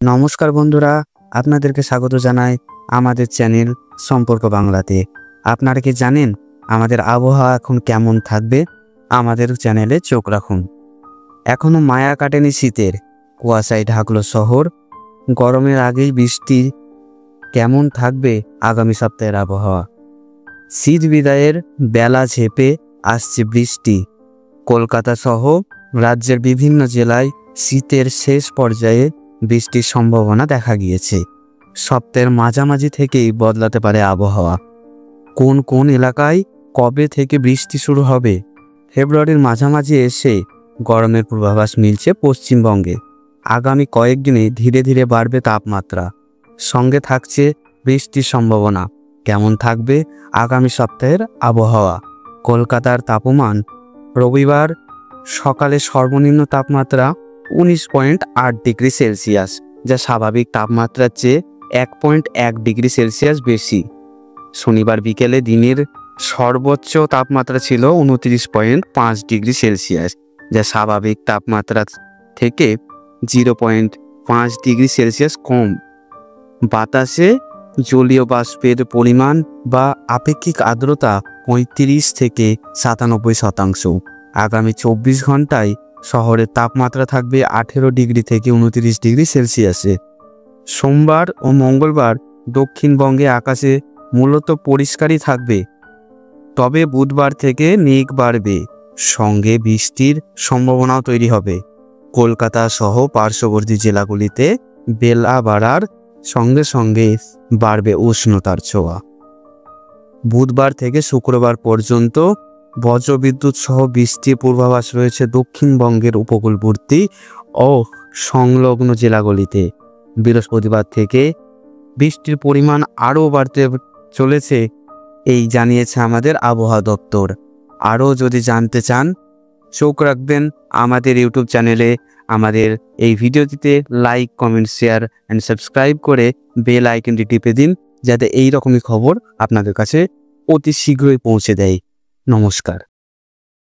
নমস্কার বন্ধুরা, আপনাদেরকে স্বাগত জানাই আমাদের চ্যানেল সম্পর্ক বাংলাতে। আপনারা কি জানেন আমাদের আবহাওয়া এখন কেমন থাকবে? আমাদের চ্যানেলে চোখ রাখুন। এখনো মায়া কাটেনি শীতের, কুয়াশায় ঢাকলো শহর। গরমের আগেই বৃষ্টি, কেমন থাকবে আগামী সপ্তাহের আবহাওয়া? শীত বিদায়ের বেলা ঝেপে আসছে বৃষ্টি। কলকাতা সহ রাজ্যের বিভিন্ন জেলায় শীতের শেষ পর্যায়ে বৃষ্টির সম্ভাবনা দেখা গিয়েছে। সপ্তাহের মাঝামাঝি থেকেই বদলাতে পারে আবহাওয়া। কোন কোন এলাকায় কবে থেকে বৃষ্টি শুরু হবে? ফেব্রুয়ারির মাঝামাঝি এসে গরমের পূর্বাভাস মিলছে পশ্চিমবঙ্গে। আগামী কয়েকদিনে ধীরে ধীরে বাড়বে তাপমাত্রা, সঙ্গে থাকছে বৃষ্টির সম্ভাবনা। কেমন থাকবে আগামী সপ্তাহের আবহাওয়া? কলকাতার তাপমান রবিবার সকালে সর্বনিম্ন তাপমাত্রা 19.8 ডিগ্রি সেলসিয়াস, যা স্বাভাবিক তাপমাত্রার চেয়ে 1.1 ডিগ্রি সেলসিয়াস বেশি। শনিবার বিকেলে দিনের সর্বোচ্চ তাপমাত্রা ছিল 29.5 ডিগ্রি সেলসিয়াস, যা স্বাভাবিক তাপমাত্রা থেকে 0.5 ডিগ্রি সেলসিয়াস কম। বাতাসে জলীয় বাষ্পের পরিমাণ বা আপেক্ষিক আর্দ্রতা 35 থেকে 97%। আগামী 24 ঘন্টায় শহরের তাপমাত্রা থাকবে 18 ডিগ্রি থেকে 29 ডিগ্রি সেলসিয়াসে। সোমবার ও মঙ্গলবার দক্ষিণবঙ্গে আকাশে মূলত পরিষ্কারই থাকবে, তবে বুধবার থেকে মেঘ বাড়বে, সঙ্গে বৃষ্টির সম্ভাবনাও তৈরি হবে। কলকাতা সহ পার্শ্ববর্তী জেলাগুলিতে বেলা বাড়ার সঙ্গে সঙ্গে বাড়বে উষ্ণতার ছোঁয়া। বুধবার থেকে শুক্রবার পর্যন্ত বজ্রবিদ্যুৎ সহ বৃষ্টির পূর্বাভাস রয়েছে দক্ষিণবঙ্গের উপকূলবর্তী ও সংলগ্ন জেলাগুলিতে। বৃহস্পতিবার থেকে বৃষ্টির পরিমাণ আরও বাড়তে চলেছে, এই জানিয়েছে আমাদের আবহাওয়া দপ্তর। আরও যদি জানতে চান, চোখ রাখবেন আমাদের ইউটিউব চ্যানেলে। আমাদের এই ভিডিওটিতে like, comment, share and subscribe করে বেল আইকনটি টিপে দিন, যাতে এই রকমই খবর আপনাদের কাছে অতি শীঘ্রই পৌঁছে দেয়। নমস্কার।